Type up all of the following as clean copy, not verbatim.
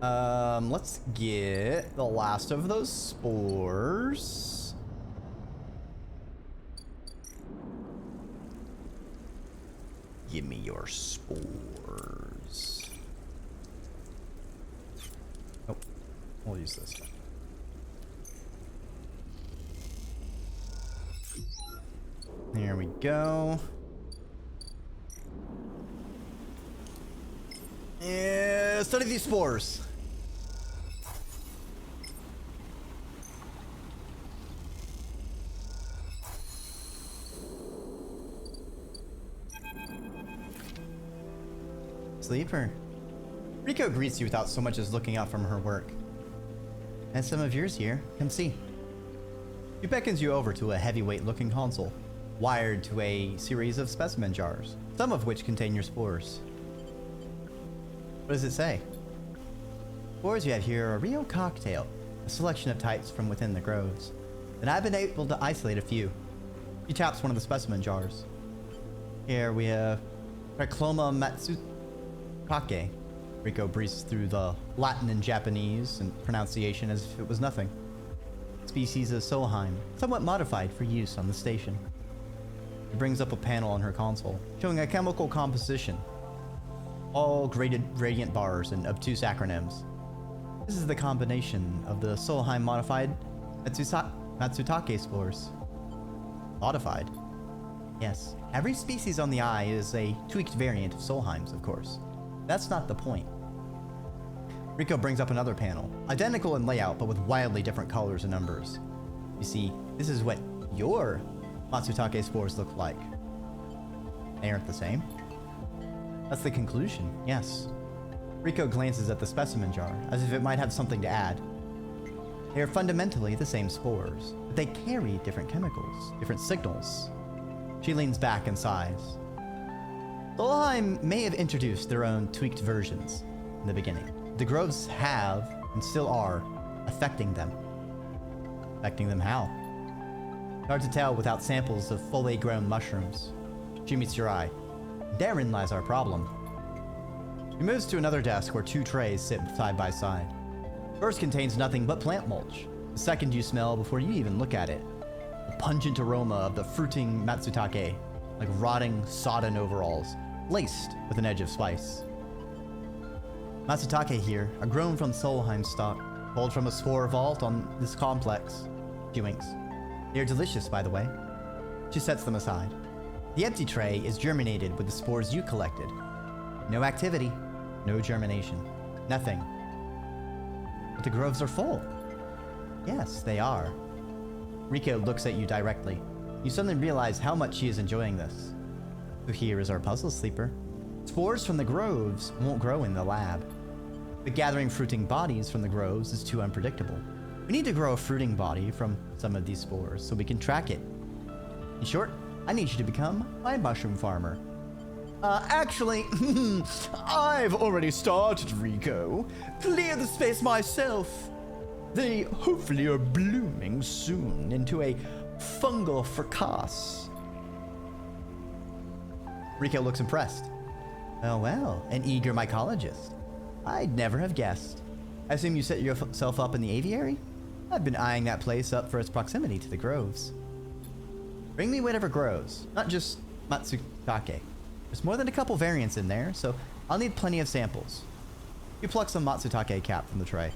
Let's get the last of those spores. Give me your spores. Oh, we'll use this. There we go. Yeah, study these spores. Sleeper. Rico greets you without so much as looking out from her work. And some of yours here. Come see. She beckons you over to a heavyweight-looking console, wired to a series of specimen jars, some of which contain your spores. What does it say? Spores you have here are a real cocktail, a selection of types from within the groves. And I've been able to isolate a few. She taps one of the specimen jars. Here we have Trichloma matsutake. Rico breezes through the Latin and Japanese and pronunciation as if it was nothing. Species of Solheim, somewhat modified for use on the station. She brings up a panel on her console, showing a chemical composition. All graded radiant bars and obtuse acronyms. This is the combination of the Solheim modified Matsutake spores. Modified? Yes. Every species on the eye is a tweaked variant of Solheim's, of course. That's not the point. Rico brings up another panel, identical in layout but with wildly different colors and numbers. You see, this is what your Matsutake spores look like. They aren't the same. That's the conclusion, yes. Rico glances at the specimen jar, as if it might have something to add. They are fundamentally the same spores, but they carry different chemicals, different signals. She leans back and sighs. Solheim may have introduced their own tweaked versions in the beginning. The groves have, and still are, affecting them. Affecting them how? Hard to tell without samples of fully grown mushrooms. She meets your eye. Therein lies our problem. She moves to another desk where two trays sit side by side. First contains nothing but plant mulch. The second you smell before you even look at it. The pungent aroma of the fruiting Matsutake, like rotting, sodden overalls, laced with an edge of spice. Matsutake here are grown from Solheim stock, pulled from a spore vault on this complex. She winks. They are delicious, by the way. She sets them aside. The empty tray is germinated with the spores you collected. No activity, no germination, nothing. But the groves are full. Yes, they are. Rico looks at you directly. You suddenly realize how much she is enjoying this. So here is our puzzle, Sleeper. Spores from the groves won't grow in the lab. But gathering fruiting bodies from the groves is too unpredictable. We need to grow a fruiting body from some of these spores so we can track it. In short, I need you to become my mushroom farmer. Actually, I've already started, Rico. Clear the space myself. They hopefully are blooming soon into a fungal fracas. Rico looks impressed. Oh well, an eager mycologist. I'd never have guessed. I assume you set yourself up in the aviary? I've been eyeing that place up for its proximity to the groves. Bring me whatever grows, not just Matsutake. There's more than a couple variants in there, so I'll need plenty of samples. You pluck some Matsutake cap from the tray.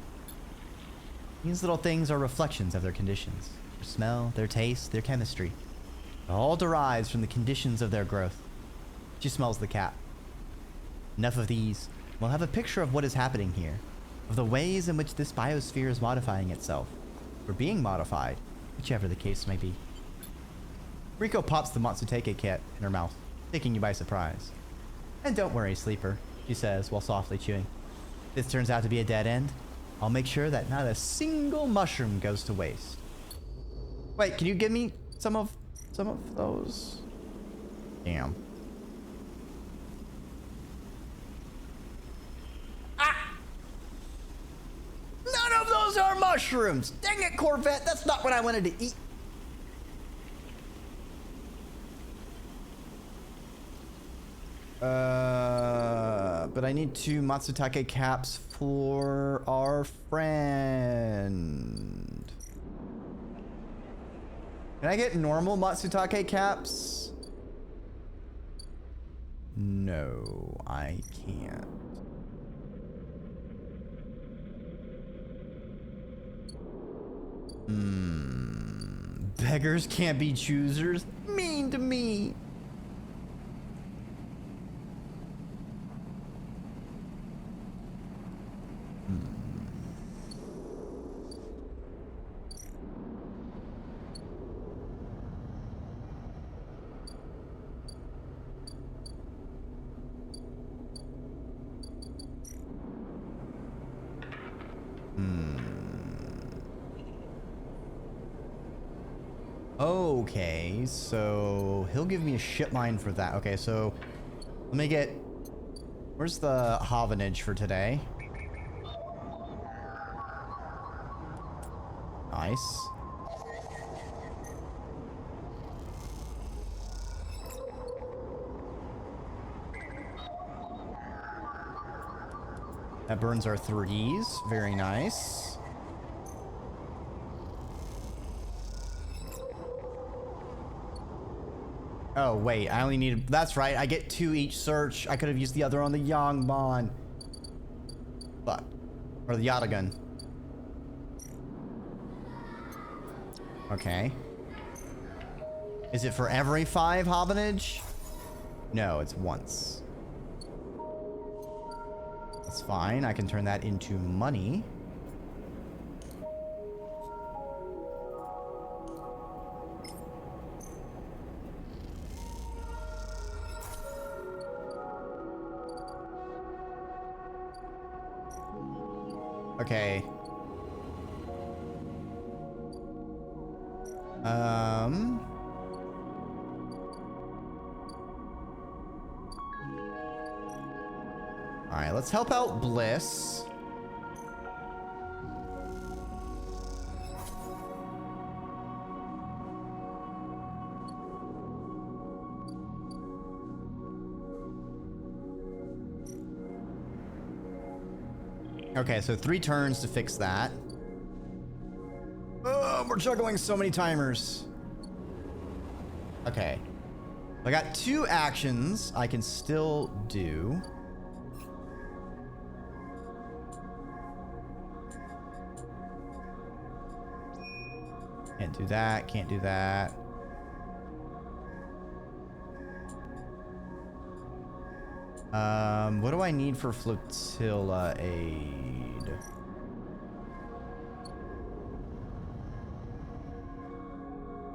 These little things are reflections of their conditions. Their smell, their taste, their chemistry. It all derives from the conditions of their growth. She smells the cap. Enough of these. We'll have a picture of what is happening here, of the ways in which this biosphere is modifying itself, or being modified, whichever the case may be. Rico pops the Matsutake kit in her mouth, taking you by surprise. And don't worry, Sleeper, she says while softly chewing. If this turns out to be a dead end, I'll make sure that not a single mushroom goes to waste. Wait, can you give me some of those? Damn. Ah! None of those are mushrooms! Dang it, Corvette, that's not what I wanted to eat. but I need 2 Matsutake caps for our friend. Can I get normal Matsutake caps? No, I can't. Beggars can't be choosers. Mean to me. Okay, so he'll give me a ship mine for that. Okay, so let me get... Where's the Havanage for today? Nice. That burns our 3s. Very nice. Oh, wait. I only need... That's right. I get 2 each search. I could have used the other on the Yangban. Fuck. Or the Yatagun. Okay. Is it for every 5 Havanage? No, it's once. That's fine. I can turn that into money. Okay. All right, let's help out Bliss. Okay, so 3 turns to fix that. Oh, we're juggling so many timers. Okay. I got 2 actions I can still do. Can't do that, can't do that. What do I need for flotilla aid?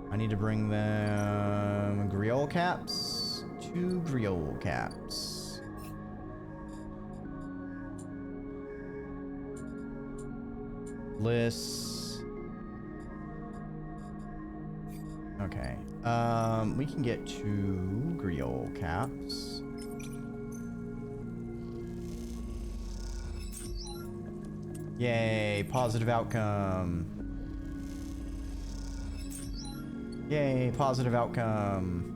I need to bring them griol caps. 2 griol caps. Bliss. Okay. We can get 2 griol caps. Yay, positive outcome. Yay, positive outcome.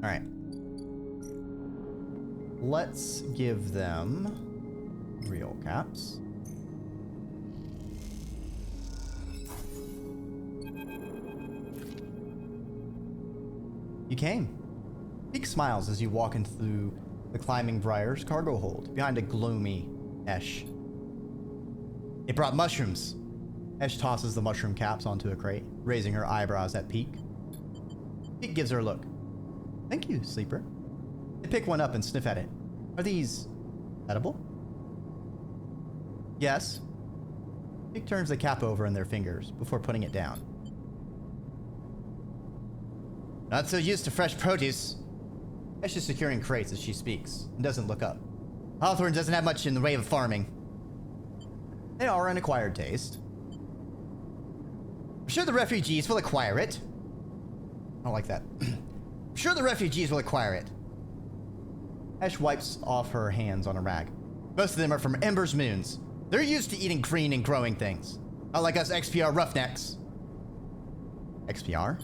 All right. Let's give them real caps. You came. Peak smiles as you walk into the Climbing Briar's cargo hold behind a gloomy Esh. It brought mushrooms. Esh tosses the mushroom caps onto a crate, raising her eyebrows at Peak. Peak gives her a look. Thank you, Sleeper. They pick one up and sniff at it. Are these edible? Yes. Peak turns the cap over in their fingers before putting it down. Not so used to fresh produce. Esh is securing crates as she speaks and doesn't look up. Hawthorne doesn't have much in the way of farming. They are an acquired taste. I'm sure the refugees will acquire it. I don't like that. I'm sure the refugees will acquire it. Esh wipes off her hands on a rag. Most of them are from Ember's moons. They're used to eating green and growing things. Not like us XPR roughnecks. XPR?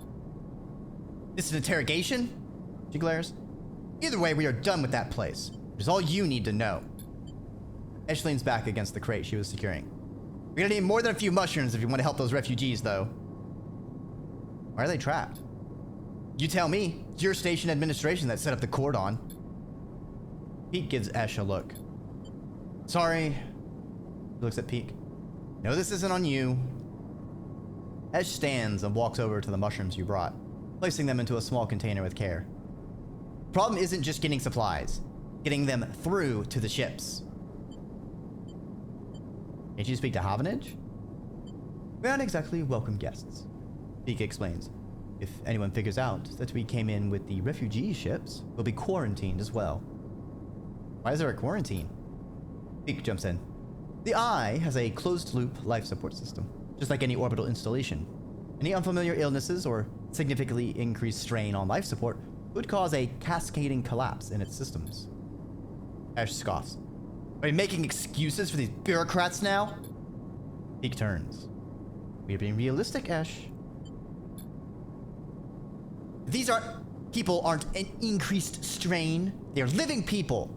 This is an interrogation? She glares. Either way, we are done with that place. Which is all you need to know. Ash leans back against the crate she was securing. We're gonna need more than a few mushrooms if you want to help those refugees, though. Why are they trapped? You tell me. It's your station administration that set up the cordon. Pete gives Ash a look. Sorry. He looks at Peek. No, this isn't on you. Ash stands and walks over to the mushrooms you brought, placing them into a small container with care. The problem isn't just getting supplies, getting them through to the ships. Can't you speak to Havanage? We aren't exactly welcome guests, Peek explains. If anyone figures out that we came in with the refugee ships, we'll be quarantined as well. Why is there a quarantine? Peek jumps in. The Eye has a closed-loop life support system, just like any orbital installation. Any unfamiliar illnesses or significantly increased strain on life support would cause a cascading collapse in its systems. Ash scoffs. Are you making excuses for these bureaucrats now? Peek turns. We're being realistic, Ash. These people aren't an increased strain. They're living people.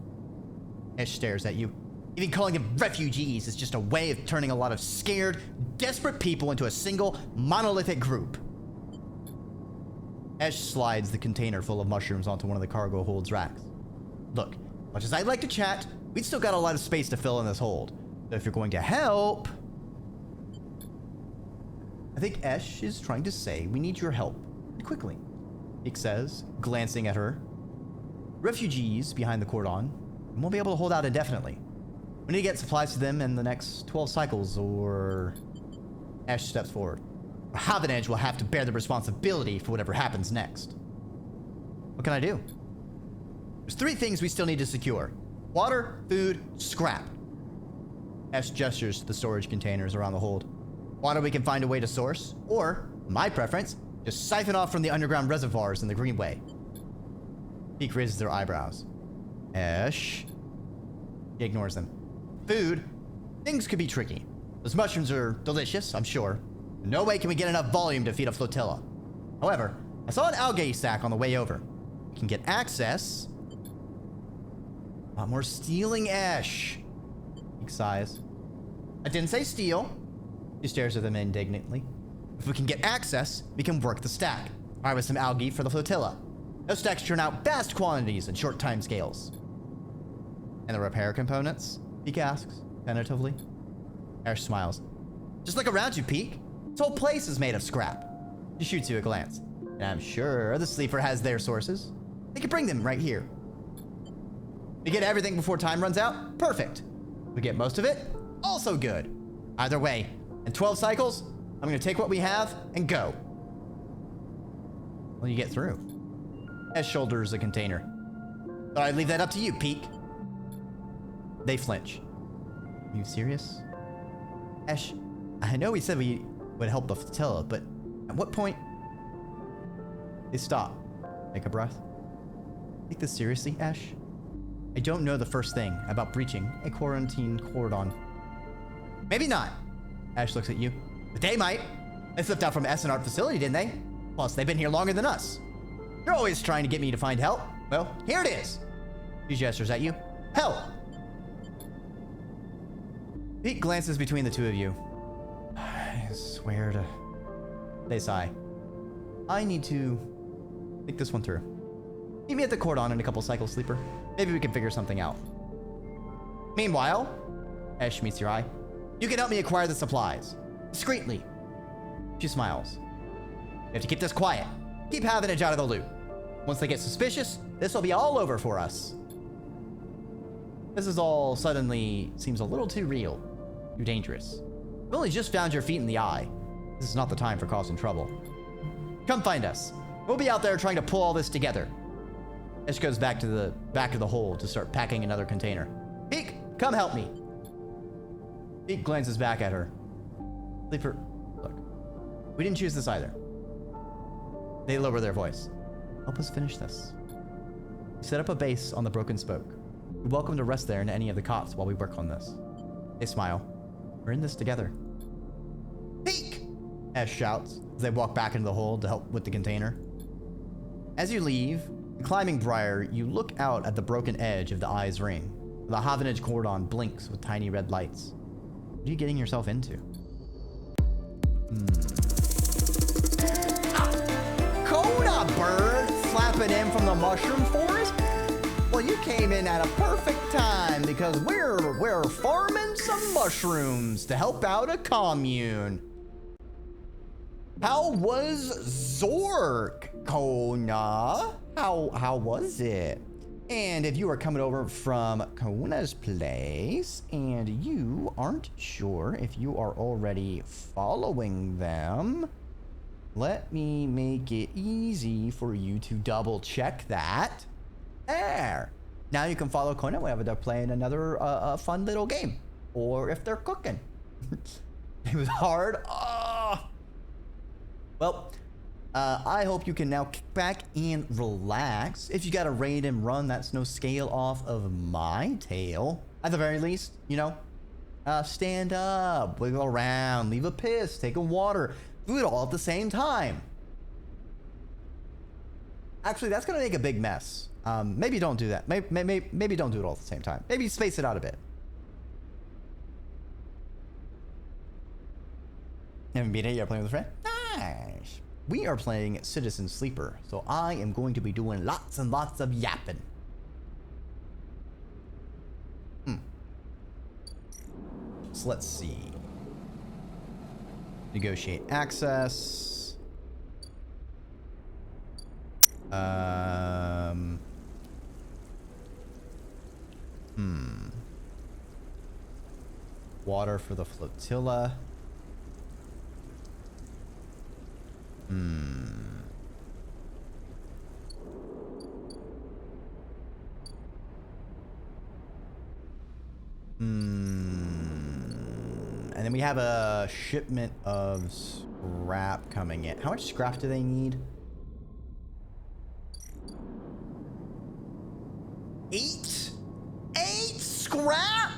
Ash stares at you. Even calling them refugees is just a way of turning a lot of scared, desperate people into a single, monolithic group. Ash slides the container full of mushrooms onto one of the cargo hold's racks. Look, much as I'd like to chat, we've still got a lot of space to fill in this hold. So if you're going to help... I think Ash is trying to say we need your help. Quickly, Peek says, glancing at her. Refugees behind the cordon won't be able to hold out indefinitely. We need to get supplies to them in the next 12 cycles, or... Ash steps forward. Havanage will have to bear the responsibility for whatever happens next. What can I do? There's 3 things we still need to secure. Water, food, scrap. Ash gestures to the storage containers around the hold. Water we can find a way to source, or, my preference, just siphon off from the underground reservoirs in the Greenway. Peek raises their eyebrows. Ash? He ignores them. Food? Things could be tricky. Those mushrooms are delicious, I'm sure. No way can we get enough volume to feed a flotilla. However, I saw an algae sack on the way over. We can get access. A lot more stealing, Ash. He sighs. I didn't say steal. He stares at them indignantly. If we can get access, we can work the stack. Harvest some algae for the flotilla. Those stacks churn out vast quantities in short time scales. And the repair components? Peek asks, tentatively. Ash smiles. Just look around you, Peek. This whole place is made of scrap. He shoots you a glance. And I'm sure the Sleeper has their sources. They can bring them right here. We get everything before time runs out? Perfect. We get most of it? Also good. Either way, in 12 cycles, I'm gonna take what we have and go. Will you get through? Ash shoulders a container. Thought I'd leave that up to you, Peek. They flinch. Are you serious? Ash, I know we said we would help the flotilla, but at what point? They stop. Take a breath. Take this seriously, Ash? I don't know the first thing about breaching a quarantine cordon. Maybe not. Ash looks at you. But they might. They slipped out from S&R facility, didn't they? Plus, they've been here longer than us. They're always trying to get me to find help. Well, here it is. He gestures at you. Help! Pete glances between the two of you. I swear to... They sigh. I need to think this one through. Meet me at the cordon in a couple cycles, Sleeper. Maybe we can figure something out. Meanwhile, Ash meets your eye. You can help me acquire the supplies. Discreetly. She smiles. We have to keep this quiet. Keep Havanage out of the loop. Once they get suspicious, this will be all over for us. This is all suddenly seems a little too real. Too dangerous. You've only just found your feet in the eye. This is not the time for causing trouble. Come find us. We'll be out there trying to pull all this together. Ash goes back to the hold to start packing another container. Peek, come help me. Peek glances back at her. Sleeper, look. We didn't choose this either. They lower their voice. Help us finish this. We set up a base on the broken spoke. You're welcome to rest there in any of the cots while we work on this. They smile. We're in this together. Peek! Ash shouts as they walk back into the hold to help with the container. As you leave, climbing Briar, you look out at the broken edge of the Eye's ring. The Havanage cordon blinks with tiny red lights. What are you getting yourself into? Kona bird flapping in from the mushroom forest? Well, you came in at a perfect time because we're farming some mushrooms to help out a commune. How was Zork, Kona? How was it? And if you are coming over from Kona's place and you aren't sure if you are already following them, let me make it easy for you to double check that. There. Now you can follow Kona whenever they're playing another fun little game. Or if they're cooking. It was hard. Well, I hope you can now kick back and relax. If you got a raid and run, that's no scale off of my tail. At the very least, you know, stand up, wiggle around, leave a piss, take a water, do it all at the same time. Actually, that's gonna make a big mess. Maybe don't do that. Maybe don't do it all at the same time. Maybe space it out a bit. Haven't beat it yet, playing with a friend? Nice. We are playing Citizen Sleeper, so I am going to be doing lots and lots of yapping. So let's see. Negotiate access. Water for the flotilla. And then we have a shipment of scrap coming in. How much scrap do they need? 8? 8 scrap?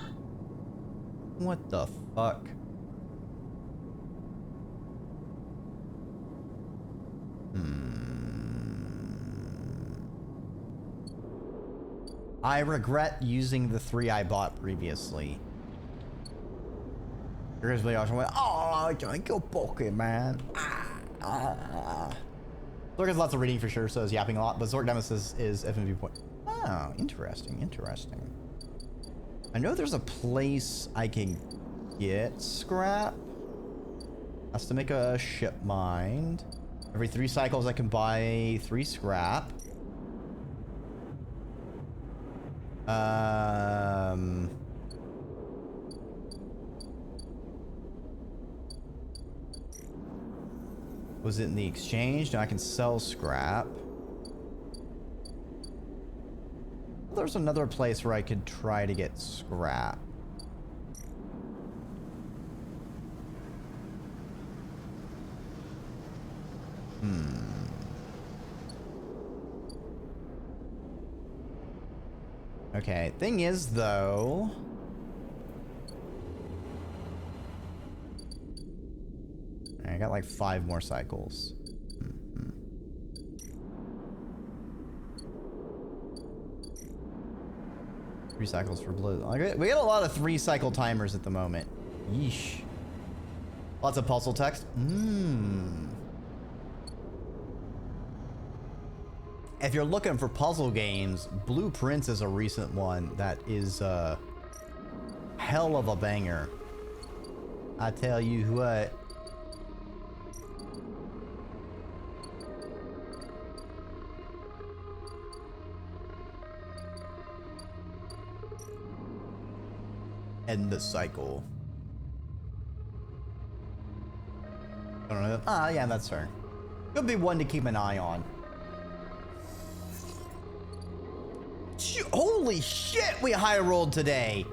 What the fuck? I regret using the 3 I bought previously. Here's the also went, oh, drink your pocket, man. Zork has lots of reading for sure, so is yapping a lot, but Zork Nemesis is FMV point. Oh, interesting, interesting. I know there's a place I can get scrap. That's to make a ship mind. Every 3 cycles I can buy 3 scrap. Was it in the exchange? No, I can sell scrap. There's another place where I could try to get scrap. Okay, thing is though, I got like 5 more cycles. 3 cycles for blue. We got a lot of 3 cycle timers at the moment. Yeesh. Lots of puzzle text. If you're looking for puzzle games, Blueprints is a recent one that is hell of a banger. I tell you what. End the cycle. I don't know. Ah, yeah, that's fair. Could be one to keep an eye on. Holy shit, we high rolled today.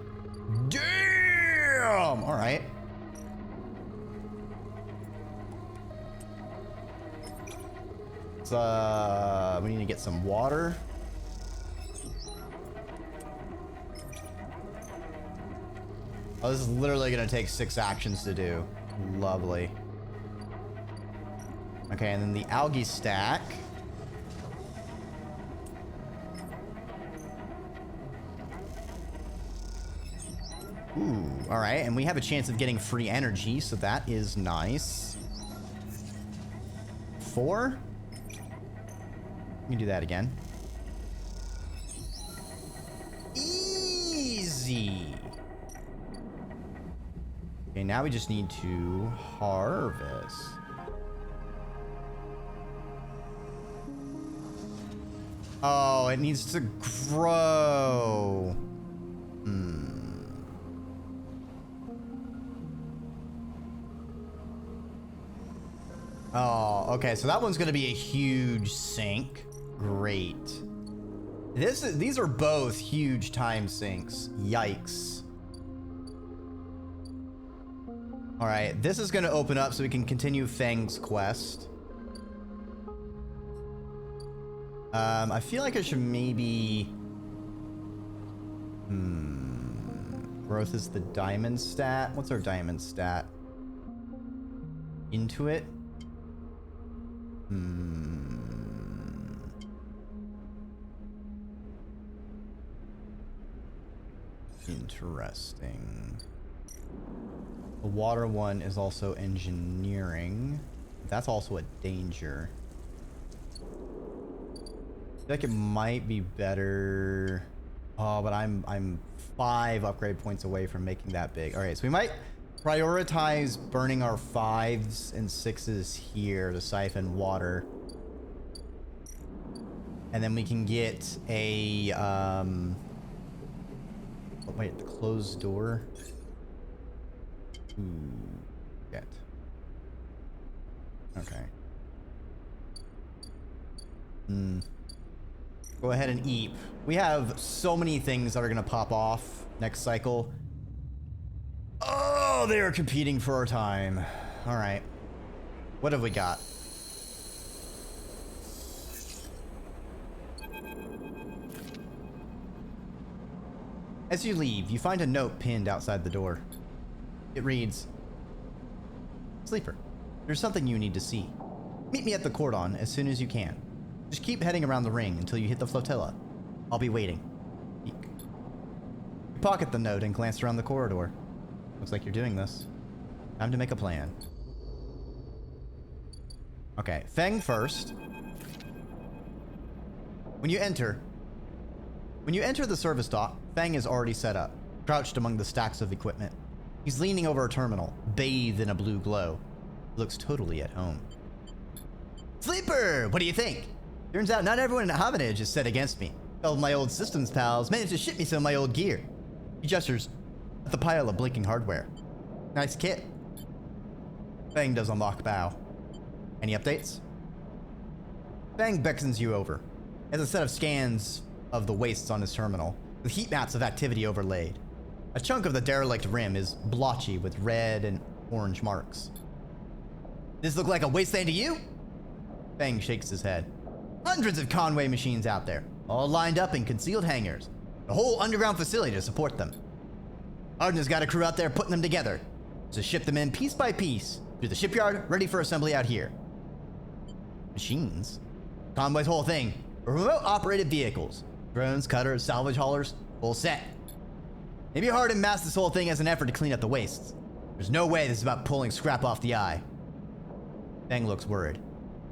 Damn. All right. We need to get some water. Oh, this is literally gonna take 6 actions to do. Lovely. Okay, and then the algae stack. Ooh, all right, and we have a chance of getting free energy, so that is nice. 4? We can do that again. Easy. Okay, now we just need to harvest. Oh, it needs to grow. Oh, okay, so that one's gonna be a huge sink. Great. These are both huge time sinks. Yikes. All right, this is gonna open up so we can continue Fang's quest. I feel like I should maybe... Growth is the diamond stat. What's our diamond stat? Into it? Interesting. The water one is also engineering. That's also a danger. I feel like it might be better. Oh, but I'm 5 upgrade points away from making that big. All right, so we might prioritize burning our 5s and 6s here to siphon water. And then we can get a, oh, wait, the closed door. Ooh, get. Okay. Go ahead and eat. We have so many things that are gonna pop off next cycle. Oh, they are competing for our time. All right. What have we got? As you leave, you find a note pinned outside the door. It reads, Sleeper, there's something you need to see. Meet me at the cordon as soon as you can. Just keep heading around the ring until you hit the flotilla. I'll be waiting. Eek. You pocket the note and glance around the corridor. Looks like you're doing this. Time to make a plan. Okay, Feng first. When you enter the service dock, Feng is already set up, crouched among the stacks of equipment. He's leaning over a terminal, bathed in a blue glow. He looks totally at home. Sleeper, what do you think? Turns out not everyone in Havanage is set against me. All of my old systems pals managed to ship me some of my old gear. He gestures at the pile of blinking hardware. Nice kit. Fang does a mock bow. Any updates? Fang beckons you over. He has a set of scans of the wastes on his terminal, with heat maps of activity overlaid. A chunk of the derelict rim is blotchy with red and orange marks. This look like a wasteland to you? Fang shakes his head. Hundreds of Conway machines out there, all lined up in concealed hangars. A whole underground facility to support them. Arden's got a crew out there putting them together, to ship them in piece by piece to the shipyard, ready for assembly out here. Machines? Conway's whole thing. Remote-operated vehicles. Drones, cutters, salvage haulers, full set. Maybe Hardin masked this whole thing as an effort to clean up the wastes. There's no way this is about pulling scrap off the eye. Fang looks worried.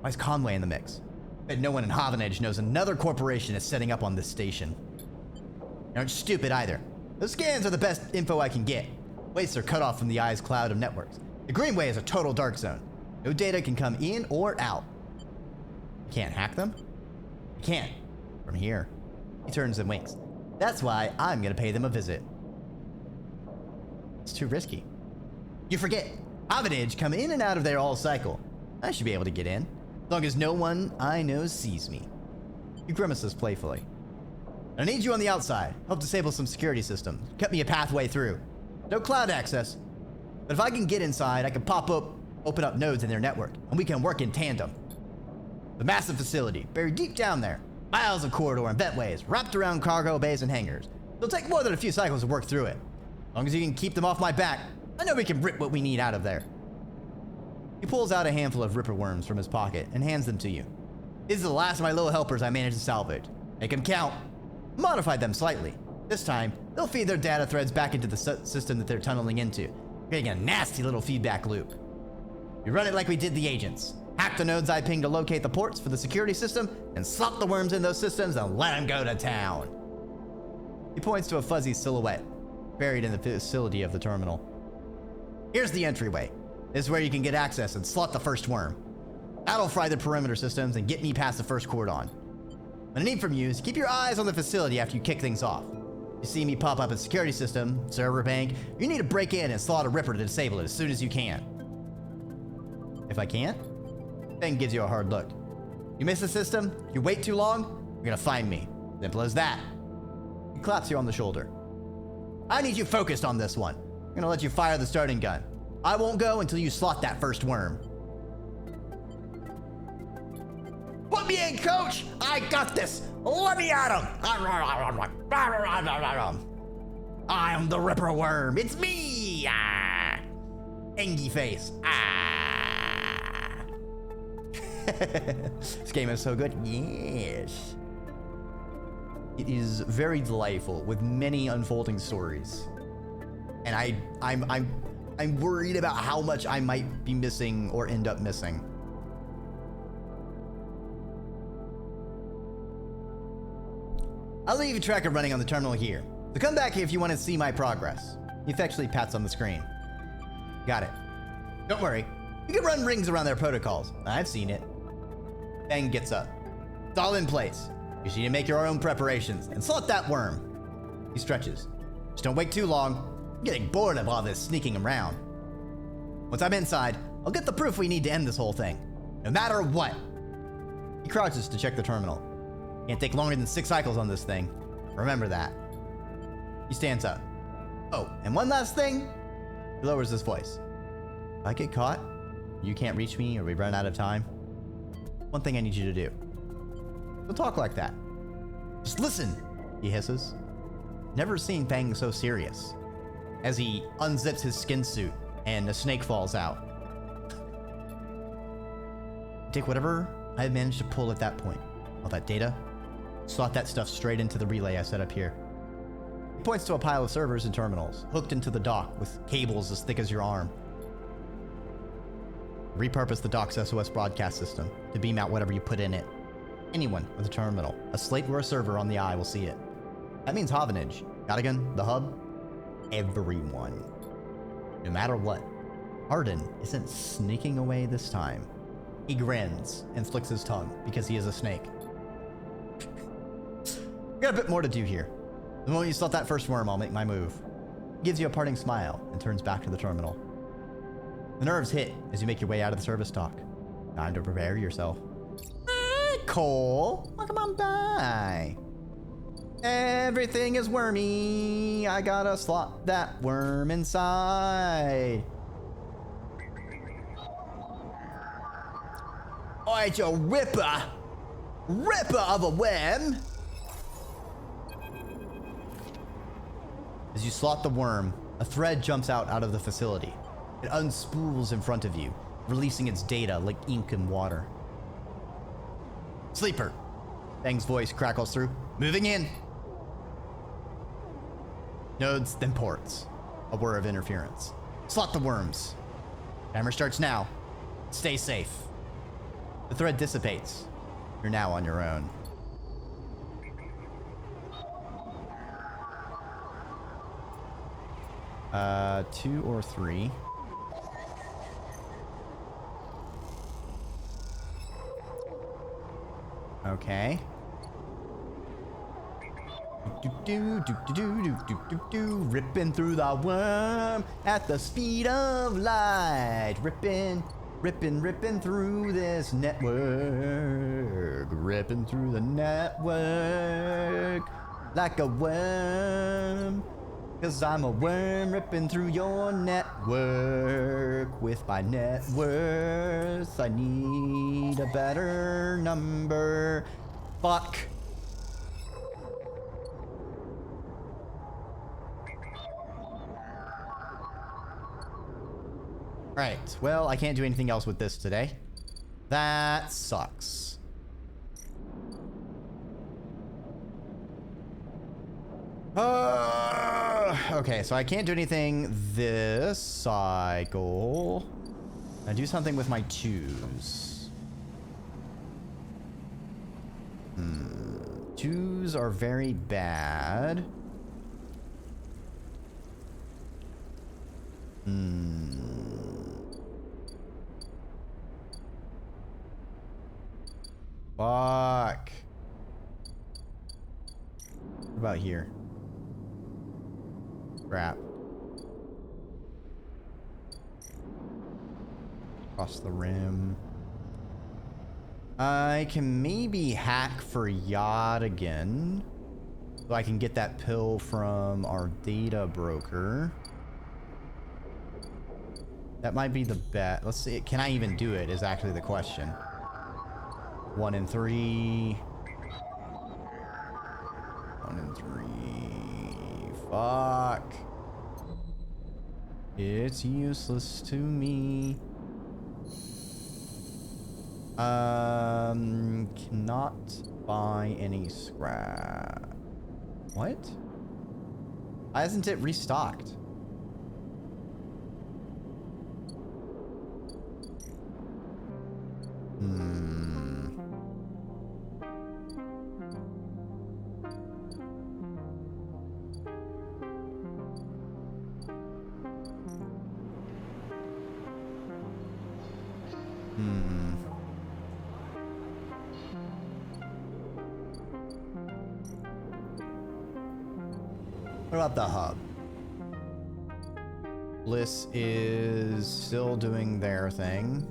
Why is Conway in the mix? I bet no one in Havanage knows another corporation is setting up on this station. You aren't stupid either. Those scans are the best info I can get. Wastes are cut off from the eye's cloud of networks. The Greenway is a total dark zone. No data can come in or out. You can't hack them? You can't. From here. He turns and winks. That's why I'm gonna pay them a visit. It's too risky. You forget. Havanage come in and out of there all cycle. I should be able to get in. As long as no one I know sees me. He grimaces playfully. I need you on the outside. Help disable some security systems. Cut me a pathway through. No cloud access. But if I can get inside, I can open up nodes in their network, and we can work in tandem. The massive facility, buried deep down there. Miles of corridor and ventways, wrapped around cargo bays and hangars. It'll take more than a few cycles to work through it. As long as you can keep them off my back, I know we can rip what we need out of there. He pulls out a handful of ripper worms from his pocket and hands them to you. These are the last of my little helpers I managed to salvage. Make them count. Modified them slightly. This time, they'll feed their data threads back into the system that they're tunneling into, creating a nasty little feedback loop. We run it like we did the agents. Hack the nodes I pinged to locate the ports for the security system, and slot the worms in those systems and let them go to town. He points to a fuzzy silhouette buried in the facility of the terminal. Here's the entryway. This is where you can get access and slot the first worm. That'll fry the perimeter systems and get me past the first cordon. What I need from you is keep your eyes on the facility after you kick things off. You see me pop up a security system, server bank, you need to break in and slot a ripper to disable it as soon as you can. If I can't, Ben gives you a hard look. You miss the system, you wait too long, you're gonna find me. Simple as that. He claps you on the shoulder. I need you focused on this one. I'm gonna let you fire the starting gun. I won't go until you slot that first worm. Put me in, coach! I got this! Let me at him! I'm the Ripper Worm. It's me! Engie face. This game is so good. Yes. It is very delightful with many unfolding stories. And I'm worried about how much I might be missing or end up missing. I'll leave you track of running on the terminal here. So come back here if you want to see my progress. He affectionately pats on the screen. Got it. Don't worry. You can run rings around their protocols. I've seen it. Bang gets up. It's all in place. You just need to make your own preparations and slot that worm. He stretches. Just don't wait too long. I'm getting bored of all this sneaking around. Once I'm inside, I'll get the proof we need to end this whole thing. No matter what. He crouches to check the terminal. Can't take longer than 6 cycles on this thing. Remember that. He stands up. Oh, and one last thing. He lowers his voice. If I get caught, you can't reach me or we run out of time, one thing I need you to do. Don't talk like that. Just listen, he hisses. Never seen Bang so serious. As he unzips his skin suit and a snake falls out. Take whatever I have managed to pull at that point. All that data, slot that stuff straight into the relay I set up here. He points to a pile of servers and terminals, hooked into the dock with cables as thick as your arm. Repurpose the dock's SOS broadcast system to beam out whatever you put in it. Anyone with a terminal, a slate or a server on the eye will see it. That means Hovenage, Gottigan, the hub, everyone. No matter what, Arden isn't sneaking away this time. He grins and flicks his tongue because he is a snake. We got a bit more to do here. The moment you slot that first worm, I'll make my move. He gives you a parting smile and turns back to the terminal. The nerves hit as you make your way out of the service dock. Time to prepare yourself. Hey, Cole, welcome on by. Everything is wormy. I gotta slot that worm inside. Alright, you ripper. Ripper of a worm. As you slot the worm, a thread jumps out of the facility. It unspools in front of you, releasing its data like ink and water. Sleeper. Bang's voice crackles through. Moving in. Nodes, then ports. A whir of interference. Slot the worms. Timer starts now. Stay safe. The thread dissipates. You're now on your own. Two or three. Okay. Ripping through the worm at the speed of light. Ripping through this network. Ripping through the network like a worm. 'Cause I'm a worm ripping through your network. With my net worth, I need a better number. Fuck. Alright, well, I can't do anything else with this today. That sucks. Okay, so I can't do anything this cycle. I do something with my twos. Twos are very bad. Fuck. What about here? Crap. Across the rim. I can maybe hack for Yacht again. So I can get that pill from our data broker. That might be the bet. Let's see. Can I even do it is actually the question. 1 in 3. 1 in 3. Fuck. It's useless to me. Cannot buy any scrap. What? Why isn't it restocked? What about the hub? Bliss is still doing their thing.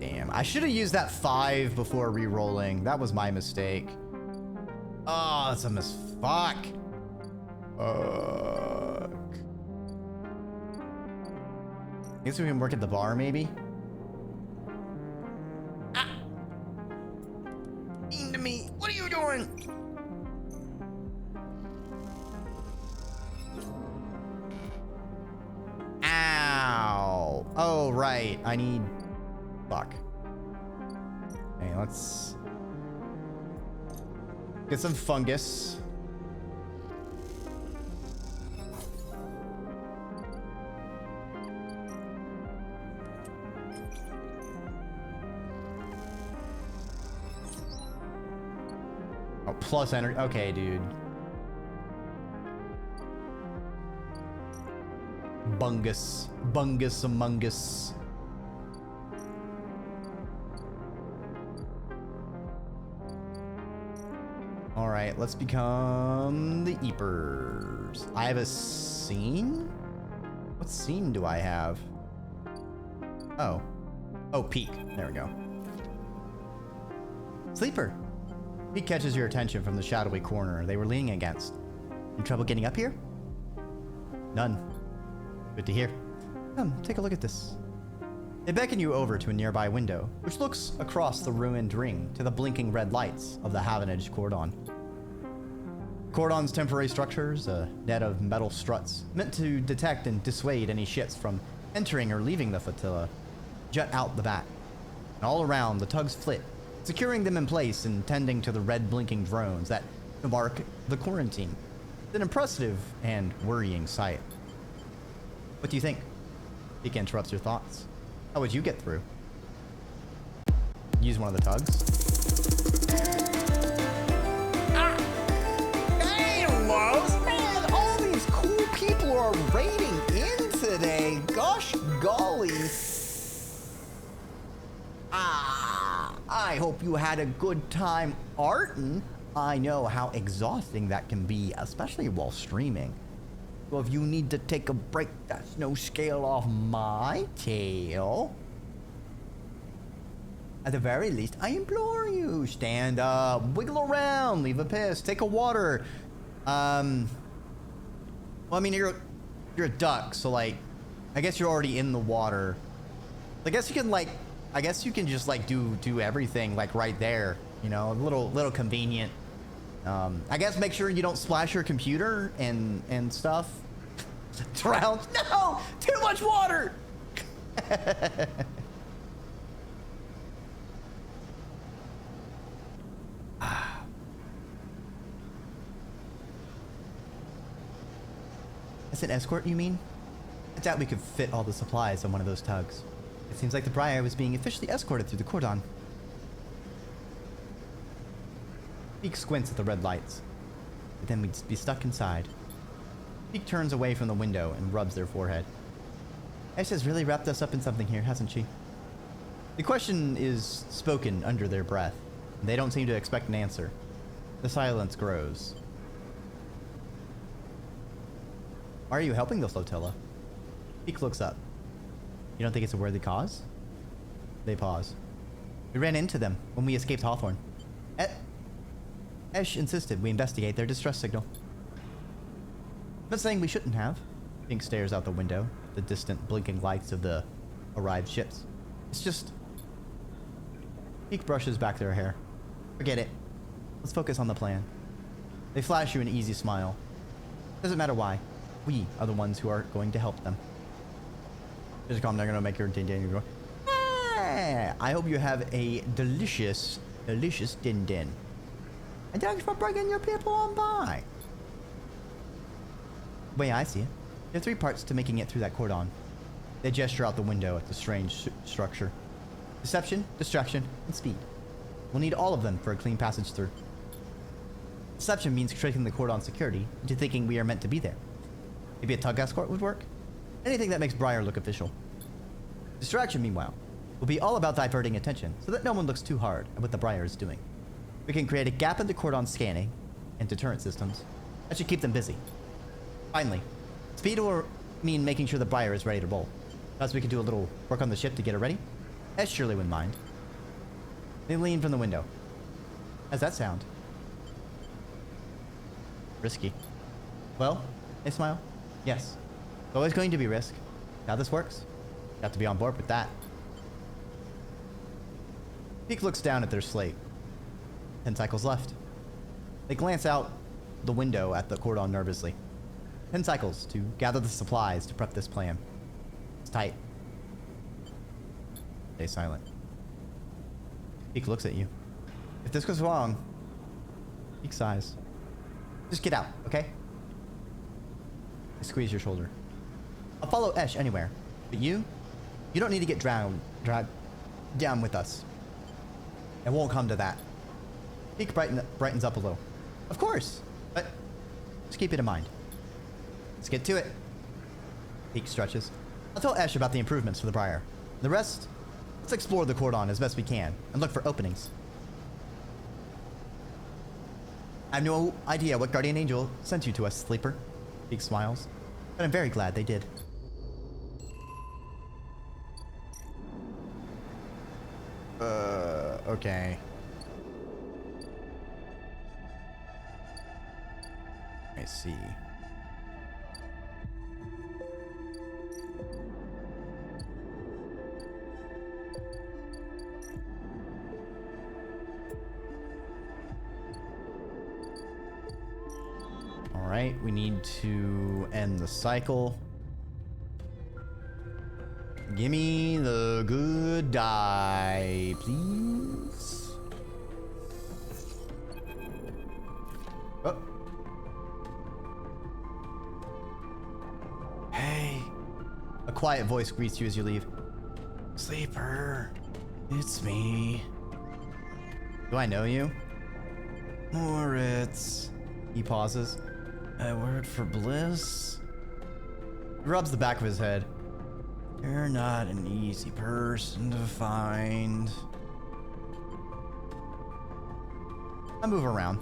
Damn, I should have used that 5 before re-rolling. That was my mistake. Oh, that's a fuck. Fuck. I guess we can work at the bar, maybe? Ah! Mean to me. What are you doing? Ow. Oh, right. I need... Fuck. Okay, let's... get some fungus. Oh, plus energy. Okay, dude. Bungus. Bungus among us. Alright, let's become the Eepers. I have a scene? What scene do I have? Oh. Oh, Peak. There we go. Sleeper. Peak catches your attention from the shadowy corner they were leaning against. Any trouble getting up here? None. Good to hear. Come, take a look at this. They beckon you over to a nearby window, which looks across the ruined ring to the blinking red lights of the Havenage Cordon. Cordon's temporary structures, a net of metal struts, meant to detect and dissuade any ships from entering or leaving the flotilla, jut out the back. And all around, the tugs flit, securing them in place and tending to the red blinking drones that mark the quarantine. It's an impressive and worrying sight. What do you think? Peak interrupts your thoughts. How would you get through? Use one of the tugs. Ah! Hey, Los! Man, all these cool people are raiding in today. Gosh golly. Ah, I hope you had a good time arting. I know how exhausting that can be, especially while streaming. So if you need to take a break, that's no scale off my tail. At the very least, I implore you, stand up, wiggle around, leave a piss, take a water. Well, I mean, you're a duck, so like, I guess you're already in the water. I guess you can just like do everything like right there, you know, a little convenient. I guess make sure you don't splash your computer and stuff. Drowned. No! Too much water! As an escort, you mean? I doubt we could fit all the supplies on one of those tugs. It seems like the Briar was being officially escorted through the cordon. Beak squints at the red lights, but then we'd be stuck inside. Beak turns away from the window and rubs their forehead. Ash has really wrapped us up in something here, hasn't she? The question is spoken under their breath, and they don't seem to expect an answer. The silence grows. Why are you helping the flotilla? Beak looks up. You don't think it's a worthy cause? They pause. We ran into them when we escaped Hawthorne. Esh insisted we investigate their distress signal. I'm not saying we shouldn't have. Pink stares out the window, the distant blinking lights of the arrived ships. It's just... Pink brushes back their hair. Forget it. Let's focus on the plan. They flash you an easy smile. Doesn't matter why. We are the ones who are going to help them. Just calm down, I'm gonna make your din din. I hope you have a delicious din din. And thanks for bringing your people on by. The way I see it, there are 3 parts to making it through that cordon. They gesture out the window at the strange structure. Deception, distraction, and speed. We'll need all of them for a clean passage through. Deception means tricking the cordon security into thinking we are meant to be there. Maybe a tug escort would work? Anything that makes Briar look official. Distraction, meanwhile, will be all about diverting attention so that no one looks too hard at what the Briar is doing. We can create a gap in the cordon scanning and deterrent systems. That should keep them busy. Finally, speed will mean making sure the Briar is ready to roll. Plus, we could do a little work on the ship to get it ready. As surely wouldn't mind. They lean from the window. How's that sound? Risky. Well, they smile. Yes. It's always going to be risk. How this works? You have to be on board with that. Peak looks down at their slate. 10 cycles left. They glance out the window at the cordon nervously. 10 cycles to gather the supplies to prep this plan. It's tight. Stay silent. Peak looks at you. If this goes wrong, Peak sighs. Just get out, okay? I squeeze your shoulder. I'll follow Esh anywhere, but you don't need to get dragged down with us. It won't come to that. Peak brightens up a little. Of course, but just keep it in mind. Let's get to it. Peak stretches. I'll tell Esh about the improvements for the Briar. The rest, let's explore the cordon as best we can and look for openings. I have no idea what guardian angel sent you to us, Sleeper. Peak smiles, but I'm very glad they did. Okay. I see. All right, we need to end the cycle. Give me the good die, please. Oh. Hey. A quiet voice greets you as you leave. Sleeper, it's me. Do I know you? Moritz. He pauses. I work for Bliss. He rubs the back of his head. You're not an easy person to find. I move around.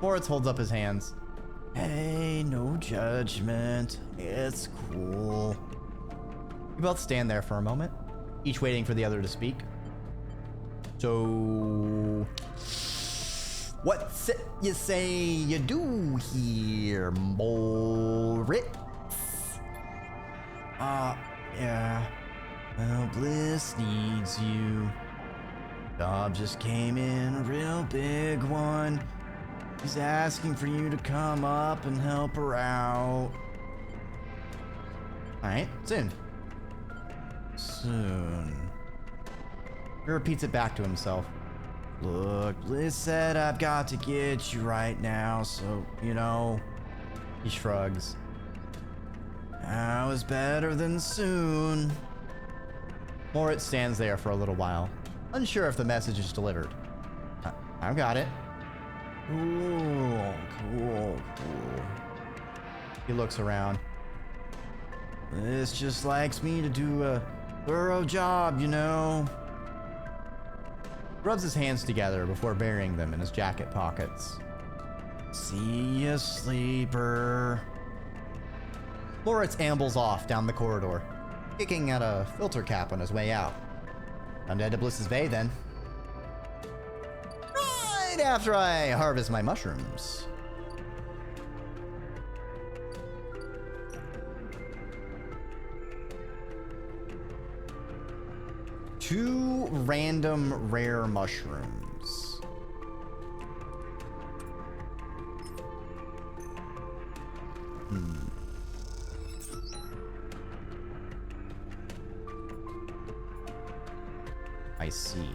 Moritz holds up his hands. Hey, no judgment. It's cool. We both stand there for a moment, each waiting for the other to speak. So, what's it you say you do here, Moritz? Yeah. Well, Bliss needs you. Job just came in, a real big one. He's asking for you to come up and help her out. Alright, soon. Soon. He repeats it back to himself. Look, Bliss said I've got to get you right now, so, you know. He shrugs. Now is better than soon. Moritz stands there for a little while, unsure if the message is delivered. I've got it. Cool. He looks around. This just likes me to do a thorough job, you know. Rubs his hands together before burying them in his jacket pockets. See ya, sleeper. Moritz ambles off down the corridor, kicking at a filter cap on his way out. Time to head to Bliss's Bay then. Right after I harvest my mushrooms. Two random rare mushrooms. I see.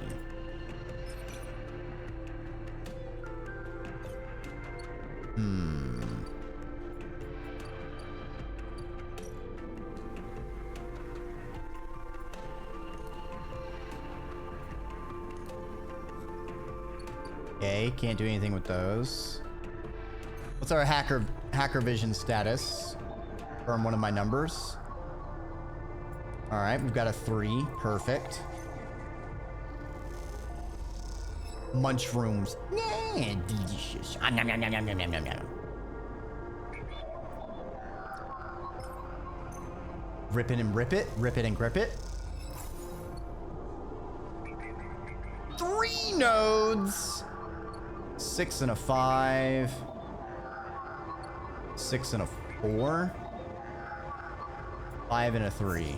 Okay, can't do anything with those. What's our hacker vision status? Confirm one of my numbers. All right, we've got a 3. Perfect. Munchrooms. Yeah, delicious. Nom, nom, nom, nom, nom, nom, nom, nom. Rip it and rip it. Rip it and grip it. 3 nodes. 6 and a 5. 6 and a 4. 5 and a 3.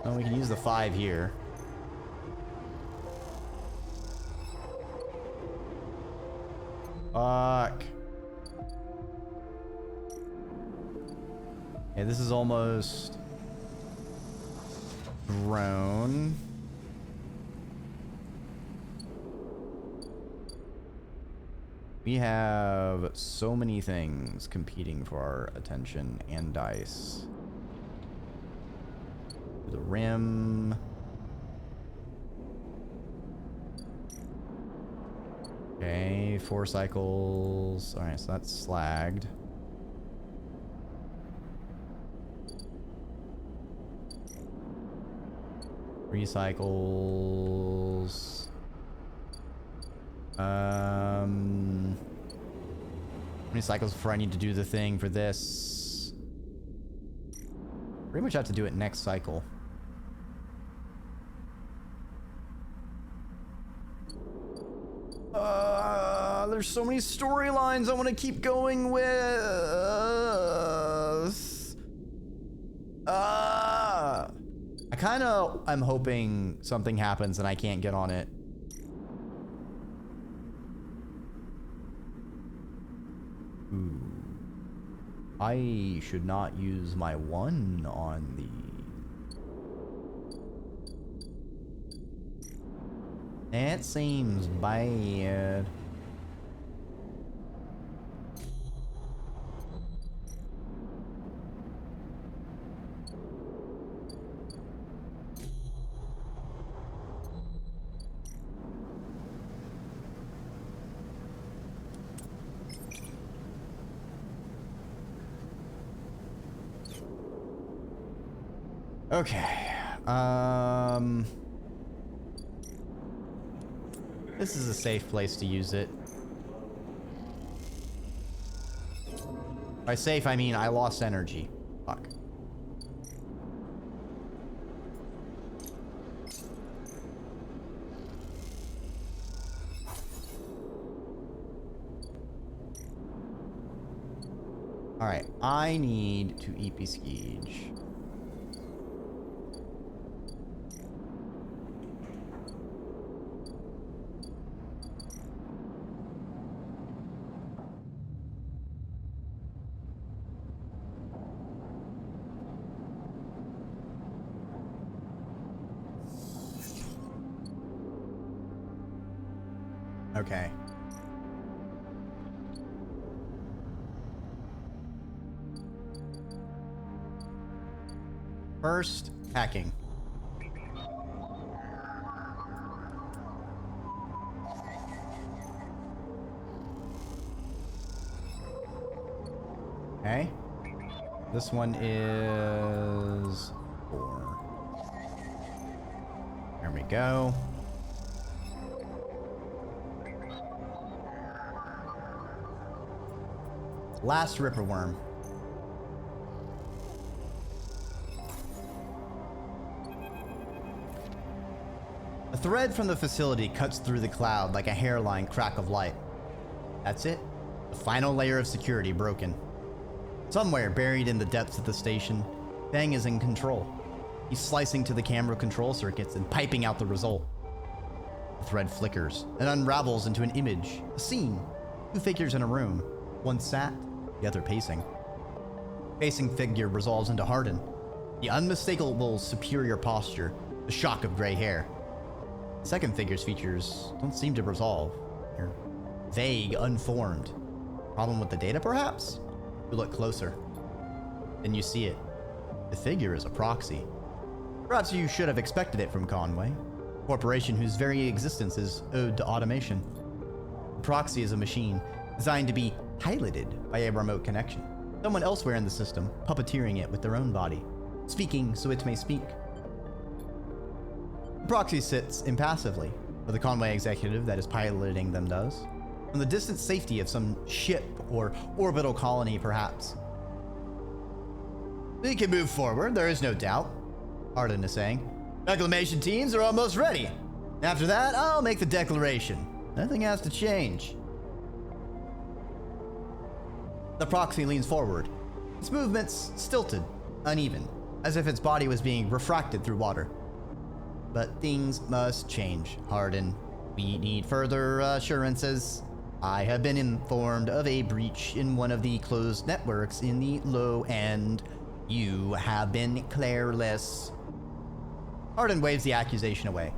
Oh, we can use the 5 here. Fuck. Yeah, this is almost grown. We have so many things competing for our attention and dice. The rim. Okay, 4 cycles. All right, so that's slagged. Recycles. How many cycles before I need to do the thing for this? Pretty much have to do it next cycle. There's so many storylines I want to keep going with. I kind of am hoping something happens and I can't get on it. Ooh. I should not use my 1 on the... That seems bad. Okay. This is a safe place to use it. By safe, I mean I lost energy. Fuck. Alright, I need to EP Skeege. Okay. First, hacking. Okay. This one is 4. There we go. Last Ripper Worm. A thread from the facility cuts through the cloud like a hairline crack of light. That's it. The final layer of security broken. Somewhere buried in the depths of the station, Fang is in control. He's slicing to the camera control circuits and piping out the result. The thread flickers and unravels into an image, a scene. 2 figures in a room. One sat, the other pacing. Pacing figure resolves into Hardin. The unmistakable superior posture, the shock of gray hair. The second figure's features don't seem to resolve. They're vague, unformed. Problem with the data, perhaps? You look closer. Then you see it. The figure is a proxy. Perhaps you should have expected it from Conway, a corporation whose very existence is owed to automation. The proxy is a machine designed to be piloted by a remote connection. Someone elsewhere in the system, puppeteering it with their own body, speaking so it may speak. The proxy sits impassively, or the Conway executive that is piloting them does, from the distant safety of some ship or orbital colony, perhaps. We can move forward, there is no doubt, Arden is saying. Reclamation teams are almost ready. After that, I'll make the declaration. Nothing has to change. The proxy leans forward, its movements stilted, uneven, as if its body was being refracted through water. But things must change, Hardin. We need further assurances. I have been informed of a breach in one of the closed networks in the low end. You have been careless. Hardin waves the accusation away.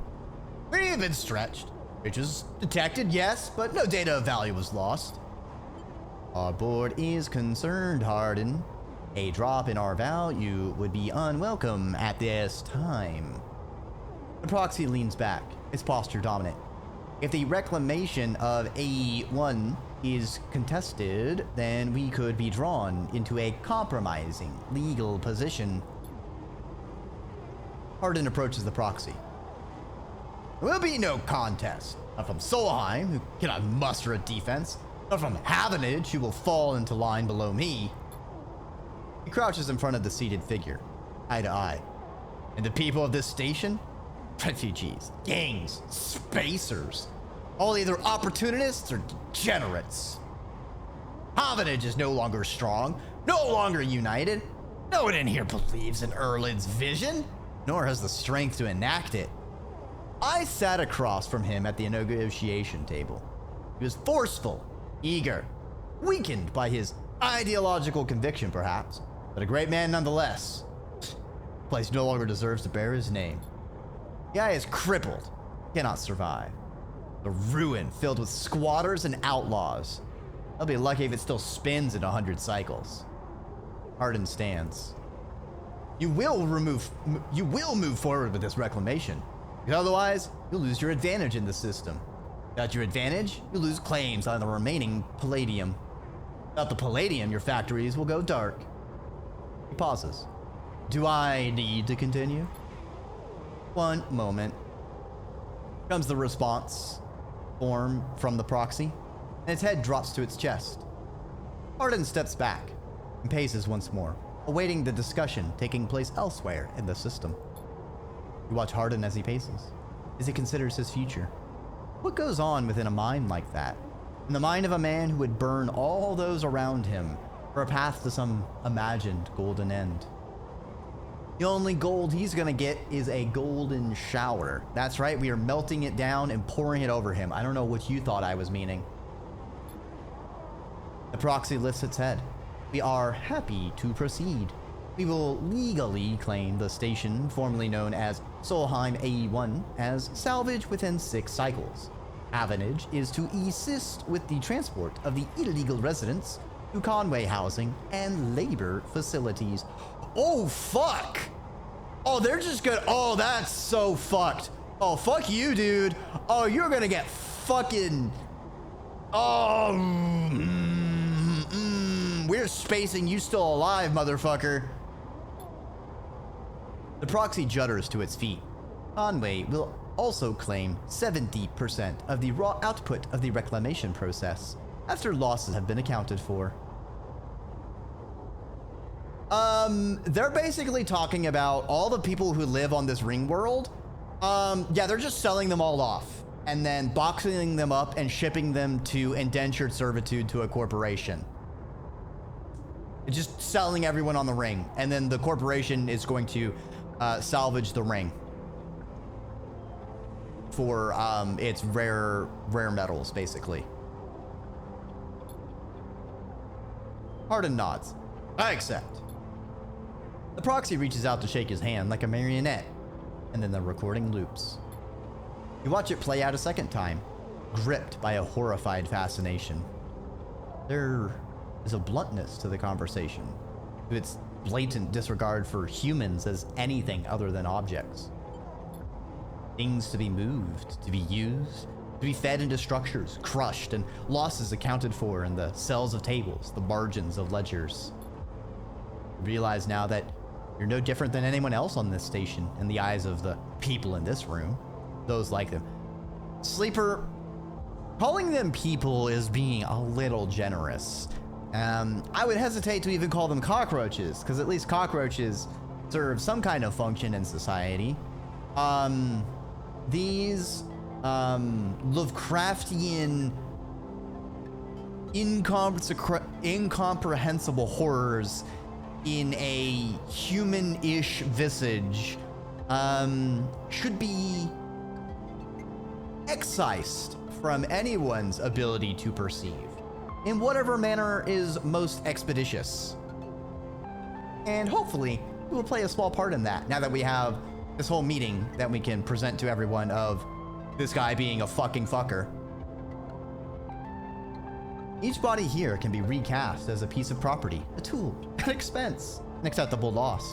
We have been stretched. Breaches detected, yes, but no data of value was lost. Our board is concerned, Hardin. A drop in our value would be unwelcome at this time. The proxy leans back, its posture dominant. If the reclamation of A1 is contested, then we could be drawn into a compromising legal position. Hardin approaches the proxy. There will be no contest. Not from Solheim, who cannot muster a defense. Not from Havenage, who will fall into line below me. He crouches in front of the seated figure, eye to eye. And the people of this station? Refugees, gangs, spacers. All either opportunists or degenerates. Havenage is no longer strong, no longer united. No one in here believes in Erlin's vision, nor has the strength to enact it. I sat across from him at the negotiation table. He was forceful, eager, weakened by his ideological conviction, perhaps, but a great man nonetheless. The place no longer deserves to bear his name. The guy is crippled, cannot survive. The ruin filled with squatters and outlaws. I'll be lucky if it still spins in 100 cycles. Hardin stands. You will move forward with this reclamation, because otherwise you'll lose your advantage in the system. Without your advantage, you'll lose claims on the remaining palladium. Without the palladium, your factories will go dark. He pauses. Do I need to continue? One moment. Comes the response form from the proxy, and its head drops to its chest. Hardin steps back and paces once more, awaiting the discussion taking place elsewhere in the system. You watch Hardin as he paces, as he considers his future. What goes on within a mind like that? In the mind of a man who would burn all those around him for a path to some imagined golden end. The only gold he's gonna get is a golden shower. That's right, we are melting it down and pouring it over him. I don't know what you thought I was meaning. The proxy lifts its head. We are happy to proceed. We will legally claim the station, formerly known as Solheim A1, as salvage within 6 cycles. Avenage is to assist with the transport of the illegal residents to Conway housing and labor facilities. Oh, fuck! Oh, they're just gonna, oh, that's so fucked. Oh, fuck you, dude. Oh, you're gonna get fucking, oh, we're spacing you still alive, motherfucker. The proxy judders to its feet. Conway will also claim 70% of the raw output of the reclamation process after losses have been accounted for. They're basically talking about all the people who live on this ring world. Yeah, they're just selling them all off and then boxing them up and shipping them to indentured servitude to a corporation. Just selling everyone on the ring, and then the corporation is going to salvage the ring for its rare metals, basically. Hardin nods. I accept. The proxy reaches out to shake his hand like a marionette, and then the recording loops. You watch it play out a second time, gripped by a horrified fascination. There is a bluntness to the conversation, to its blatant disregard for humans as anything other than objects. Things to be moved, to be used, to be fed into structures, crushed, and losses accounted for in the cells of tables, the margins of ledgers. You realize now that you're no different than anyone else on this station in the eyes of the people in this room, those like them. Sleeper, calling them people is being a little generous. I would hesitate to even call them cockroaches, because at least cockroaches serve some kind of function in society. These Lovecraftian incomprehensible horrors in a human-ish visage should be excised from anyone's ability to perceive in whatever manner is most expeditious. And hopefully we will play a small part in that now that we have this whole meeting that we can present to everyone of this guy being a fucking fucker. Each body here can be recast as a piece of property, a tool, an expense, an acceptable loss.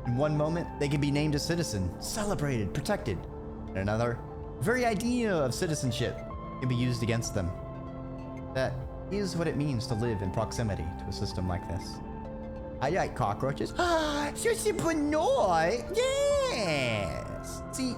In one moment, they can be named a citizen, celebrated, protected. In another, the very idea of citizenship can be used against them. That is what it means to live in proximity to a system like this. I like cockroaches. Ah, super noi. Yes. See,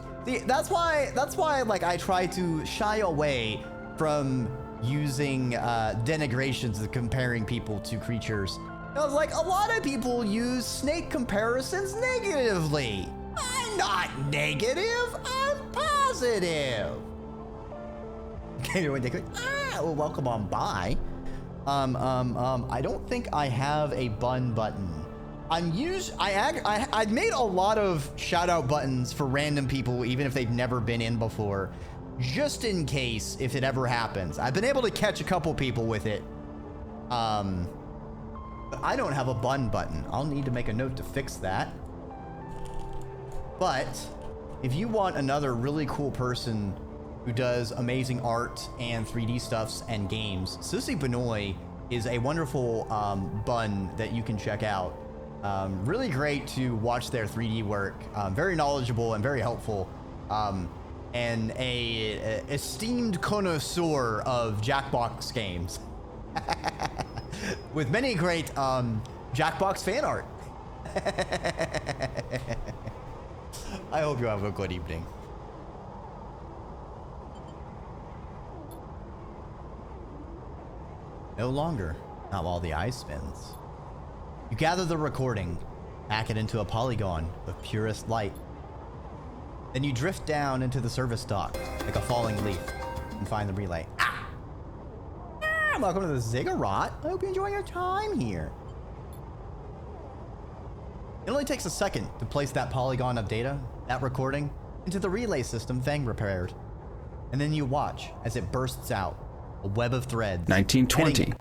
that's why like I try to shy away from using denigrations of comparing people to creatures. I was like, a lot of people use snake comparisons negatively. I'm not negative, I'm positive. Okay, well, welcome on by. I don't think I have a bun button. I made a lot of shout out buttons for random people, even if they've never been in before, just in case if it ever happens. I've been able to catch a couple people with it. But I don't have a bun button. I'll need to make a note to fix that. But if you want another really cool person who does amazing art and 3D stuffs and games, Susie Benoit is a wonderful bun that you can check out. Really great to watch their 3D work. Very knowledgeable and very helpful. And a esteemed connoisseur of Jackbox games. With many great Jackbox fan art. I hope you have a good evening. No longer, not while the eye spins. You gather the recording, pack it into a polygon of purest light. Then you drift down into the service dock like a falling leaf and find the relay. Ah! Welcome to the Ziggurat. I hope you enjoy your time here. It only takes a second to place that polygon of data, that recording, into the relay system Fang repaired. And then you watch as it bursts out, a web of threads. 1920.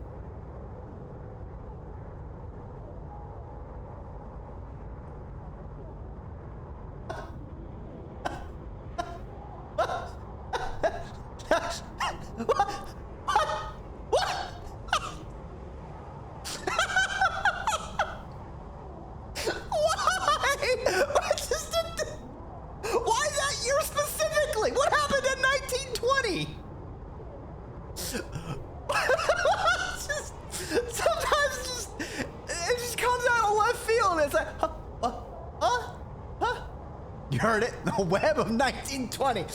web of 1920.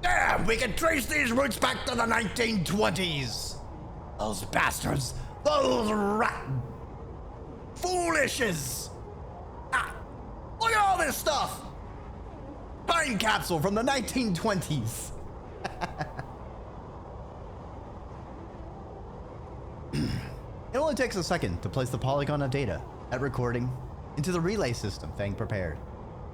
Damn, we can trace these roots back to the 1920s. Those bastards. Those rat foolishes. Ah, look at all this stuff. Time capsule from the 1920s. It only takes a second to place the polygon of data at recording into the relay system Fang prepared.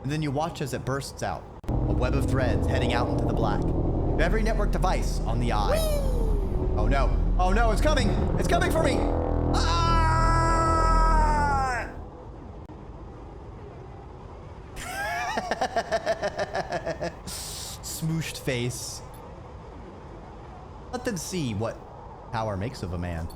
And then you watch as it bursts out, a web of threads heading out into the black, to every network device on the eye. Whee! Oh no, oh no, it's coming! It's coming for me! Ah! Smooshed face. Let them see what power makes of a man.